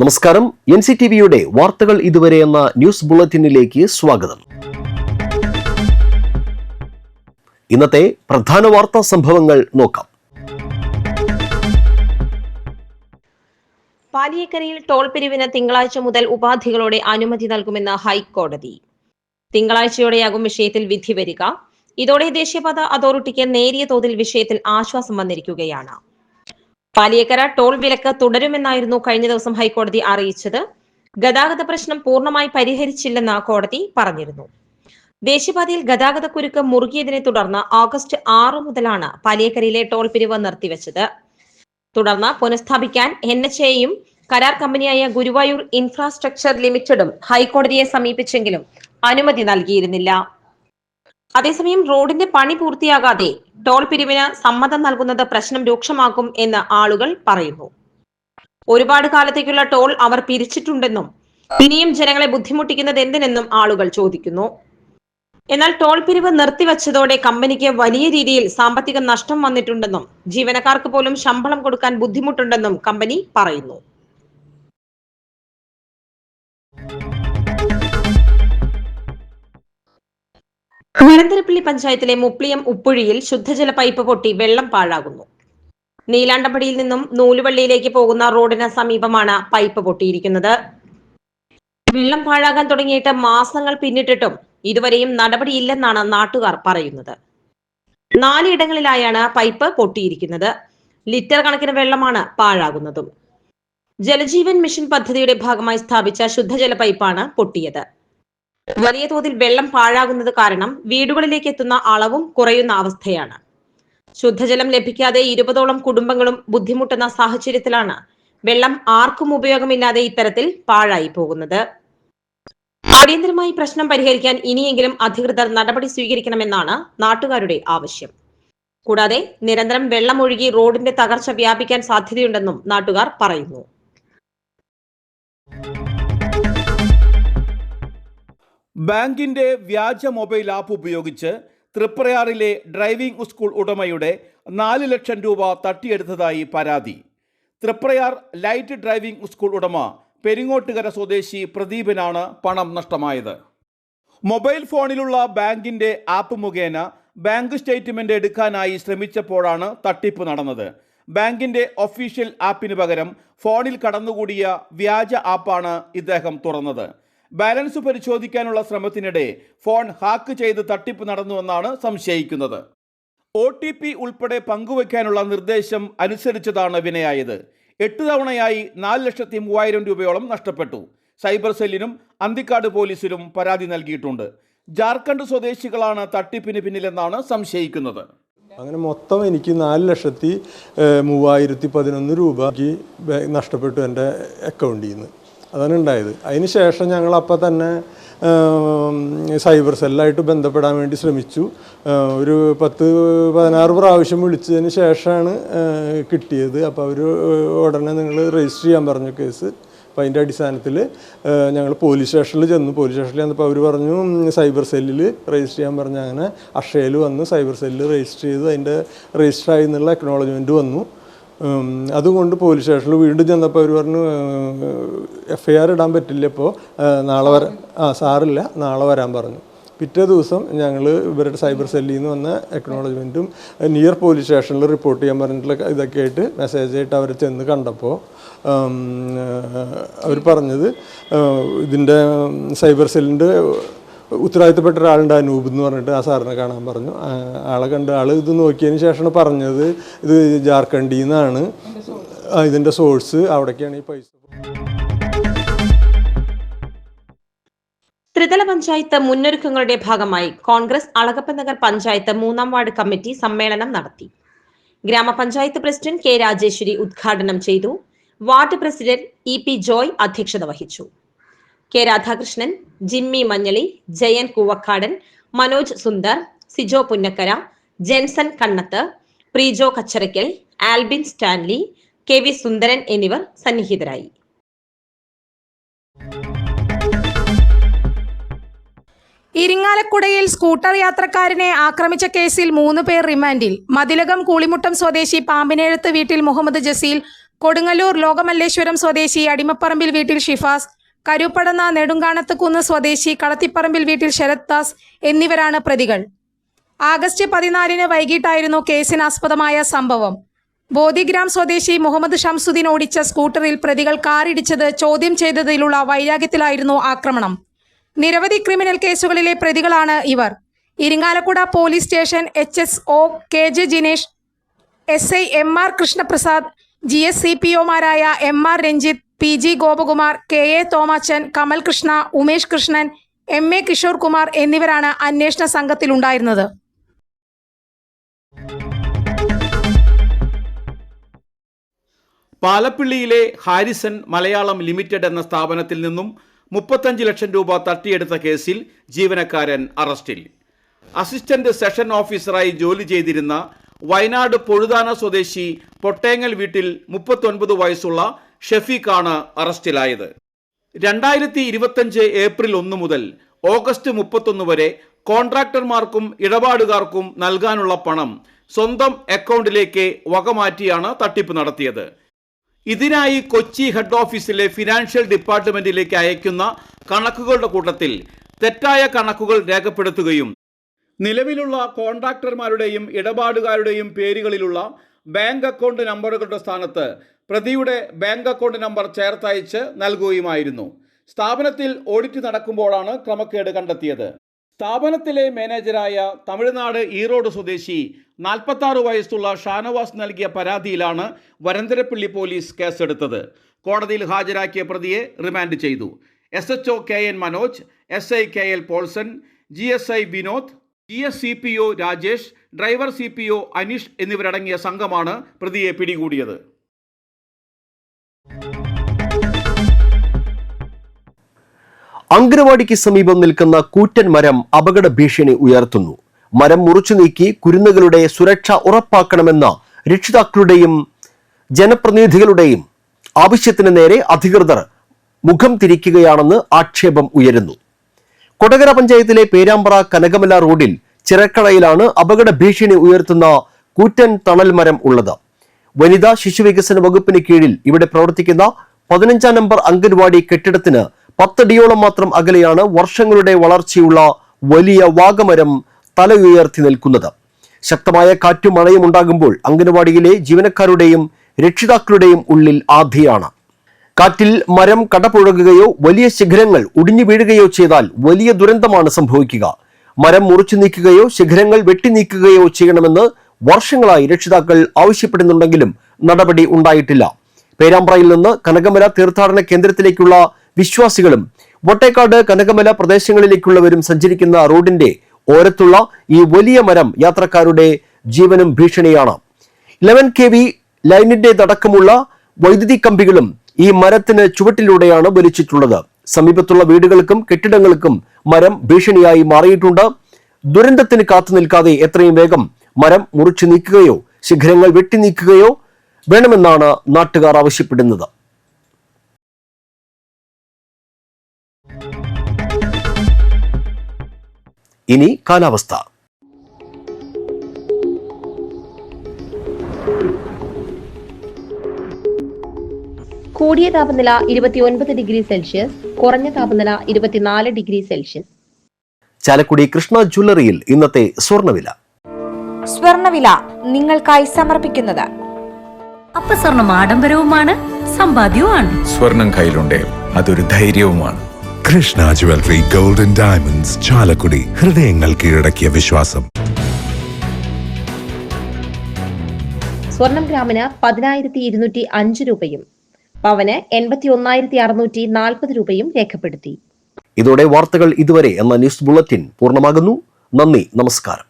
നമസ്കാരം. NCTVയുടെ വാർത്തകൾ ഇതുവരെ എന്ന ന്യൂസ് ബുള്ളറ്റിനിലേക്ക് സ്വാഗതം. ഇന്നത്തെ പ്രധാന വാർത്താ സംഭവങ്ങൾ നോക്കാം. പാലിയേക്കരയിൽ ടോൾ പിരിവിന് തിങ്കളാഴ്ച മുതൽ ഉപാധികളോടെ അനുമതി നൽകുമെന്ന് ഹൈക്കോടതി. തിങ്കളാഴ്ചയോടെയാകും വിഷയത്തിൽ വിധി വരിക. ഇതോടെ ദേശീയപാത അതോറിറ്റിക്ക് നേരിയ തോതിൽ വിഷയത്തിൽ ആശ്വാസം വന്നിരിക്കുകയാണ്. പാലിയേക്കര ടോൾ വിലക്ക് തുടരുമെന്നായിരുന്നു കഴിഞ്ഞ ദിവസം ഹൈക്കോടതി അറിയിച്ചത്. ഗതാഗത പ്രശ്നം പൂർണ്ണമായി പരിഹരിച്ചില്ലെന്ന് കോടതി പറഞ്ഞിരുന്നു. ദേശീയപാതയിൽ ഗതാഗതക്കുരുക്ക് മുറുകിയതിനെ തുടർന്ന് ഓഗസ്റ്റ് 6 മുതലാണ് പാലിയേക്കരയിലെ ടോൾ പിരിവ് നിർത്തിവെച്ചത്. തുടർന്ന് പുനഃസ്ഥാപിക്കാൻ NHAയും കരാർ കമ്പനിയായ ഗുരുവായൂർ ഇൻഫ്രാസ്ട്രക്ചർ ലിമിറ്റഡും ഹൈക്കോടതിയെ സമീപിച്ചെങ്കിലും അനുമതി നൽകിയിരുന്നില്ല. അതേസമയം റോഡിന്റെ പണി പൂർത്തിയാകാതെ ടോൾ പിരിവിന് സമ്മതം നൽകുന്നത് പ്രശ്നം രൂക്ഷമാക്കും എന്ന് ആളുകൾ പറയുന്നു. ഒരുപാട് കാലത്തേക്കുള്ള ടോൾ അവർ പിരിച്ചിട്ടുണ്ടെന്നും ഇനിയും ജനങ്ങളെ ബുദ്ധിമുട്ടിക്കുന്നത് എന്തിനെന്നും ആളുകൾ ചോദിക്കുന്നു. എന്നാൽ ടോൾ പിരിവ് നിർത്തിവച്ചതോടെ കമ്പനിക്ക് വലിയ രീതിയിൽ സാമ്പത്തിക നഷ്ടം വന്നിട്ടുണ്ടെന്നും ജീവനക്കാർക്ക് പോലും ശമ്പളം കൊടുക്കാൻ ബുദ്ധിമുട്ടുണ്ടെന്നും കമ്പനി പറയുന്നു. വരന്തരപ്പള്ളി പഞ്ചായത്തിലെ മുപ്ലിയം ഉപ്പുഴിയിൽ ശുദ്ധജല പൈപ്പ് പൊട്ടി വെള്ളം പാഴാകുന്നു. നീലാണ്ടമ്പടിയിൽ നിന്നും നൂലുവള്ളിയിലേക്ക് പോകുന്ന റോഡിന് സമീപമാണ് പൈപ്പ് പൊട്ടിയിരിക്കുന്നത്. വെള്ളം പാഴാകാൻ തുടങ്ങിയിട്ട് മാസങ്ങൾ പിന്നിട്ടിട്ടും ഇതുവരെയും നടപടിയില്ലെന്നാണ് നാട്ടുകാർ പറയുന്നത്. 4 ഇടങ്ങളിലായാണ് പൈപ്പ് പൊട്ടിയിരിക്കുന്നത്. ലിറ്റർ കണക്കിന് വെള്ളമാണ് പാഴാകുന്നതും. ജലജീവൻ മിഷൻ പദ്ധതിയുടെ ഭാഗമായി സ്ഥാപിച്ച ശുദ്ധജല പൈപ്പാണ് പൊട്ടിയത്. വലിയ തോതിൽ വെള്ളം പാഴാകുന്നത് കാരണം വീടുകളിലേക്ക് എത്തുന്ന അളവും കുറയുന്ന അവസ്ഥയാണ്. ശുദ്ധജലം ലഭിക്കാതെ 20ഓളം കുടുംബങ്ങളും ബുദ്ധിമുട്ടുന്ന സാഹചര്യത്തിലാണ് വെള്ളം ആർക്കും ഉപയോഗമില്ലാതെ ഇത്തരത്തിൽ പാഴായി പോകുന്നത്. അടിയന്തരമായി പ്രശ്നം പരിഹരിക്കാൻ ഇനിയെങ്കിലും അധികൃതർ നടപടി സ്വീകരിക്കണമെന്നാണ് നാട്ടുകാരുടെ ആവശ്യം. കൂടാതെ നിരന്തരം വെള്ളം ഒഴുകി റോഡിന്റെ തകർച്ച വ്യാപിക്കാൻ സാധ്യതയുണ്ടെന്നും നാട്ടുകാർ പറയുന്നു. ബാങ്കിന്റെ വ്യാജ മൊബൈൽ ആപ്പ് ഉപയോഗിച്ച് തൃപ്രയാറിലെ ഡ്രൈവിംഗ് സ്കൂൾ ഉടമയുടെ 4 ലക്ഷം രൂപ തട്ടിയെടുത്തതായി പരാതി. തൃപ്രയാർ ലൈറ്റ് ഡ്രൈവിംഗ് സ്കൂൾ ഉടമ പെരിങ്ങോട്ടുകര സ്വദേശി പ്രദീപനാണ് പണം നഷ്ടമായത്. മൊബൈൽ ഫോണിലുള്ള ബാങ്കിന്റെ ആപ്പ് മുഖേന ബാങ്ക് സ്റ്റേറ്റ്മെന്റ് എടുക്കാനായി ശ്രമിച്ചപ്പോഴാണ് തട്ടിപ്പ് നടന്നത്. ബാങ്കിന്റെ ഒഫീഷ്യൽ ആപ്പിന് പകരം ഫോണിൽ കടന്നുകൂടിയ വ്യാജ ആപ്പാണ് ഇദ്ദേഹം തുറന്നത്. ബാലൻസ് പരിശോധിക്കാനുള്ള ശ്രമത്തിനിടെ ഫോൺ ഹാക്ക് ചെയ്ത് തട്ടിപ്പ് നടന്നുവെന്നാണ് സംശയിക്കുന്നത്. OTP ഉൾപ്പെടെ പങ്കുവയ്ക്കാനുള്ള നിർദ്ദേശം അനുസരിച്ചതാണ് വിനയായത്. 8 തവണയായി 4,03,000 രൂപയോളം നഷ്ടപ്പെട്ടു. സൈബർ സെല്ലിനും അന്തിക്കാട് പോലീസിലും പരാതി നൽകിയിട്ടുണ്ട്. ജാർഖണ്ഡ് സ്വദേശികളാണ് തട്ടിപ്പിന് പിന്നിലെന്നാണ് സംശയിക്കുന്നത്. അങ്ങനെ മൊത്തം എനിക്ക് 4,03,11 രൂപയ്ക്ക് നഷ്ടപ്പെട്ടു എൻ്റെ അക്കൗണ്ടിൽ നിന്ന്. അതാണ് ഉണ്ടായത്. അതിന് ശേഷം ഞങ്ങൾ അപ്പം തന്നെ സൈബർ സെല്ലായിട്ട് ബന്ധപ്പെടാൻ വേണ്ടി ശ്രമിച്ചു. ഒരു 10-16 പ്രാവശ്യം വിളിച്ചതിന് ശേഷമാണ് കിട്ടിയത്. അപ്പോൾ അവർ ഉടനെ നിങ്ങൾ രജിസ്റ്റർ ചെയ്യാൻ പറഞ്ഞു കേസ്. അപ്പോൾ അതിൻ്റെ അടിസ്ഥാനത്തിൽ ഞങ്ങൾ പോലീസ് സ്റ്റേഷനിൽ ചെന്നു. പോലീസ് സ്റ്റേഷനിൽ ചെന്നപ്പോൾ അവർ പറഞ്ഞു സൈബർ സെല്ലിൽ രജിസ്റ്റർ ചെയ്യാൻ പറഞ്ഞു. അങ്ങനെ അക്ഷയയിൽ വന്ന് സൈബർ സെല്ലിൽ രജിസ്റ്റർ ചെയ്ത് അതിൻ്റെ രജിസ്റ്റർ ആയി എന്നുള്ള അക്നോളജ്മെൻറ്റ് വന്നു. അതുകൊണ്ട് പോലീസ് സ്റ്റേഷനിൽ വീണ്ടും ചെന്നപ്പോൾ അവർ പറഞ്ഞു FIR ഇടാൻ പറ്റില്ല, ഇപ്പോൾ നാളെ വരാൻ സാറില്ല, നാളെ വരാൻ പറഞ്ഞു. പിറ്റേ ദിവസം ഞങ്ങൾ ഇവരുടെ സൈബർ സെല്ലിൽ നിന്ന് വന്ന അക്നോളജ്മെൻറ്റും നിയർ പോലീസ് സ്റ്റേഷനിൽ റിപ്പോർട്ട് ചെയ്യാൻ പറഞ്ഞിട്ടുള്ള ഇതൊക്കെ ആയിട്ട് മെസ്സേജായിട്ട് അവർ ചെന്ന് കണ്ടപ്പോൾ അവർ പറഞ്ഞത് ഇതിൻ്റെ സൈബർ സെല്ലിൻ്റെ ഉത്തരവാദിത്തപ്പെട്ട ഒരാളുണ്ട്, അനൂപ് എന്ന് പറഞ്ഞിട്ട്, ആ സാറിനെ കാണാൻ പറഞ്ഞു. ആളെ കണ്ട് ആൾ ഇത് നോക്കിയതിന് ശേഷമാണ് പറഞ്ഞത് ഇത് ജാർഖണ്ഡിൽ നിന്നാണ് ഇതിൻ്റെ സോഴ്സ്, അവിടേക്കാണ് ഈ പൈസ. ത്രിതല പഞ്ചായത്ത് മുന്നൊരുക്കങ്ങളുടെ ഭാഗമായി കോൺഗ്രസ് അളഗപ്പൻ നഗർ പഞ്ചായത്ത് 3ാം വാർഡ് കമ്മിറ്റി സമ്മേളനം നടത്തി. ഗ്രാമപഞ്ചായത്ത് പ്രസിഡന്റ് K. രാജേശ്വരി ഉദ്ഘാടനം ചെയ്തു. വാർഡ് പ്രസിഡന്റ് EP ജോയ് അധ്യക്ഷത വഹിച്ചു. K. രാധാകൃഷ്ണൻ, ജിമ്മി മഞ്ഞളി, ജയൻ കൂവക്കാടൻ, മനോജ് സുന്ദർ, സിജോ പുന്നക്കര, ജെൻസൺ കണ്ണത്ത്, പ്രീജോ കച്ചറയ്ക്കൽ, ആൽബിൻ സ്റ്റാൻലി, KV സുന്ദരൻ എന്നിവർ സന്നിഹിതരായി. ഇരിങ്ങാലക്കുടയിൽ സ്കൂട്ടർ യാത്രക്കാരനെ ആക്രമിച്ച കേസിൽ 3 പേർ റിമാൻഡിൽ. മതിലകം കൂളിമുട്ടം സ്വദേശി പാമ്പിനെഴുത്ത് വീട്ടിൽ മുഹമ്മദ് ജസീൽ, കൊടുങ്ങല്ലൂർ ലോകമല്ലേശ്വരം സ്വദേശി അടിമപ്പറമ്പിൽ വീട്ടിൽ ഷിഫാസ്, കരുപ്പടന്ന നെടുങ്കാണത്തുകുന്ന് സ്വദേശി കളത്തിപ്പറമ്പിൽ വീട്ടിൽ ശരത് ദാസ് എന്നിവരാണ് പ്രതികൾ. ആഗസ്റ്റ് 14 വൈകിട്ടായിരുന്നു കേസിനാസ്പദമായ സംഭവം. ബോധിഗ്രാം സ്വദേശി മുഹമ്മദ് ഷംസുദ്ദീൻ ഓടിച്ച സ്കൂട്ടറിൽ പ്രതികൾ കാറിടിച്ചത് ചോദ്യം ചെയ്തതിലുള്ള വൈരാഗ്യത്തിലായിരുന്നു ആക്രമണം. നിരവധി ക്രിമിനൽ കേസുകളിലെ പ്രതികളാണ് ഇവർ. Irinjalakuda police station HSO KJ Jinesh, SI MR Krishnaprasad, GSCPOമാരായ MR Ranjith, PG Gopakumar, KA Thomachan, Kamal Krishna, Umesh Krishnan, MA Kishore Kumar എന്നിവരാണ് അന്വേഷണ സംഘത്തിലുണ്ടായിരുന്നത്. പാലപ്പിള്ളിയിലെ ഹാരിസൺ മലയാളം ലിമിറ്റഡ് എന്ന സ്ഥാപനത്തിൽ നിന്നും 35 ലക്ഷം രൂപ തട്ടിയെടുത്ത കേസിൽ ജീവനക്കാരൻ അറസ്റ്റിൽ. അസിസ്റ്റന്റ് സെഷൻ ഓഫീസറായി ജോലി ചെയ്തിരുന്ന വയനാട് പൊഴുതാന സ്വദേശി പൊട്ടേങ്ങൽ വീട്ടിൽ 39 വയസ്സുള്ള ഷെഫീഖാണ് അറസ്റ്റിലായത്. 2025 ഏപ്രിൽ 1 മുതൽ ഓഗസ്റ്റ് 31 വരെ കോൺട്രാക്ടർമാർക്കും ഇടപാടുകാർക്കും നൽകാനുള്ള പണം സ്വന്തം അക്കൗണ്ടിലേക്ക് വകമാറ്റിയാണ് തട്ടിപ്പ് നടത്തിയത്. ഇതിനായി കൊച്ചി ഹെഡ് ഓഫീസിലെ ഫിനാൻഷ്യൽ ഡിപ്പാർട്ട്മെന്റിലേക്ക് അയക്കുന്ന കണക്കുകളുടെ കൂട്ടത്തിൽ തെറ്റായ കണക്കുകൾ രേഖപ്പെടുത്തുകയും നിലവിലുള്ള കോൺട്രാക്ടർമാരുടെയും ഇടപാടുകാരുടെയും പേരുകളിലുള്ള ബാങ്ക് അക്കൗണ്ട് നമ്പറുകളുടെ സ്ഥാനത്ത് പ്രതിയുടെ ബാങ്ക് അക്കൗണ്ട് നമ്പർ ചേർത്തയച്ച് നൽകുകയുമായിരുന്നു. സ്ഥാപനത്തിൽ ഓഡിറ്റ് നടക്കുമ്പോഴാണ് ക്രമക്കേട് കണ്ടെത്തിയത്. സ്ഥാപനത്തിലെ മാനേജരായ തമിഴ്നാട് ഈറോഡ് സ്വദേശി 46 വയസ്സുള്ള ഷാനവാസ് നൽകിയ പരാതിയിലാണ് വരന്തരപ്പള്ളി പോലീസ് കേസെടുത്തത്. കോടതിയിൽ ഹാജരാക്കിയ പ്രതിയെ റിമാൻഡ് ചെയ്തു. SHO KN Manoj, SI KL Paulson, GSI Vinod, GSCPO Rajesh, driver CPO Aneesh എന്നിവരടങ്ങിയ സംഘമാണ് പ്രതിയെ പിടികൂടിയത്. അങ്കനവാടിക്ക് സമീപം നിൽക്കുന്ന കൂറ്റൻ മരം അപകട ഭീഷണി ഉയർത്തുന്നു. മരം മുറിച്ചു നീക്കി കുരുന്നുകളുടെ സുരക്ഷ ഉറപ്പാക്കണമെന്ന രക്ഷിതാക്കളുടെയും ജനപ്രതിനിധികളുടെയും ആവശ്യത്തിന് നേരെ അധികൃതർ മുഖം തിരിക്കുകയാണെന്ന് ആക്ഷേപം ഉയരുന്നു. കൊടകര പഞ്ചായത്തിലെ പേരാമ്പ്ര കനകമല റോഡിൽ ചിറക്കടയിലാണ് അപകട ഭീഷണി ഉയർത്തുന്ന കൂറ്റൻ തണൽ മരം ഉള്ളത്. വനിതാ ശിശുവികസന വകുപ്പിന് കീഴിൽ ഇവിടെ പ്രവർത്തിക്കുന്ന 15 നമ്പർ അംഗൻവാടി കെട്ടിടത്തിന് 10 അടിയോളം മാത്രം അകലെയാണ് വർഷങ്ങളുടെ വളർച്ചയുള്ള വലിയ വാഗമരം തല ഉയർത്തി നിൽക്കുന്നത്. ശക്തമായ കാറ്റും മഴയും ഉണ്ടാകുമ്പോൾ അംഗൻവാടിയിലെ ജീവനക്കാരുടെയും രക്ഷിതാക്കളുടെയും ഉള്ളിൽ ആധിയാണ്. കാറ്റിൽ മരം കടപുഴകുകയോ വലിയ ശിഖരങ്ങൾ ഒടിഞ്ഞു വീഴുകയോ ചെയ്താൽ വലിയ ദുരന്തമാണ് സംഭവിക്കുക. മരം മുറിച്ചു നീക്കുകയോ ശിഖരങ്ങൾ വെട്ടി നീക്കുകയോ ചെയ്യണമെന്ന് വർഷങ്ങളായി രക്ഷിതാക്കൾ ആവശ്യപ്പെടുന്നുണ്ടെങ്കിലും നടപടി ഉണ്ടായിട്ടില്ല. പേരാമ്പ്രയിൽ നിന്ന് കനകമല തീർത്ഥാടന കേന്ദ്രത്തിലേക്കുള്ള വിശ്വാസികളും വട്ടേക്കാട് കനകമല പ്രദേശങ്ങളിലേക്കുള്ളവരും സഞ്ചരിക്കുന്ന റോഡിന്റെ ഓരത്തുള്ള ഈ വലിയ മരം യാത്രക്കാരുടെ ജീവനും ഭീഷണിയാണ്. 11 kV ലൈനിന്റേതടക്കമുള്ള വൈദ്യുതി കമ്പികളും ഈ മരത്തിന് ചുവട്ടിലൂടെയാണ് വലിച്ചിട്ടുള്ളത്. സമീപത്തുള്ള വീടുകൾക്കും കെട്ടിടങ്ങൾക്കും മരം ഭീഷണിയായി മാറിയിട്ടുണ്ട്. ദുരന്തത്തിന് കാത്തു നിൽക്കാതെ എത്രയും വേഗം മരം മുറിച്ചു നീക്കുകയോ ശിഖരങ്ങൾ വെട്ടി നീക്കുകയോ വേണമെന്നാണ് നാട്ടുകാർ ആവശ്യപ്പെടുന്നത്. ഇനി കാലാവസ്ഥ. കൂടിയ താപനില 29 ഡിഗ്രി സെൽഷ്യസ്, കുറഞ്ഞ താപനില 24 ഡിഗ്രി സെൽഷ്യസ്. ചാലക്കുടി കൃഷ്ണ ജ്വല്ലറിയിൽ ഇന്നത്തെ സ്വർണ്ണവില. സ്വർണ്ണവില നിങ്ങൾക്കായി സമർപ്പിക്കുന്നത് അപ്പസ്വർണം ആഡംബരവുമാണ്, സമ്പാദ്യവുമാണ്. സ്വർണം കയ്യിലുണ്ടേ അതൊരു ധൈര്യവുമാണ്. Krishna jewellery golden diamonds, Chalakudy. ഹൃദയങ്ങൾ കീഴടക്കിയ വിശ്വാസം. സ്വർണം ഗ്രാമിന് 10,205 രൂപയും പവന് 81,640 രൂപയും രേഖപ്പെടുത്തി. ഇതോടെ വാർത്തകൾ ഇതുവരെ എന്ന ന്യൂസ് ബുള്ളറ്റിൻ പൂർണ്ണമാകുന്നു. നന്ദി, നമസ്കാരം.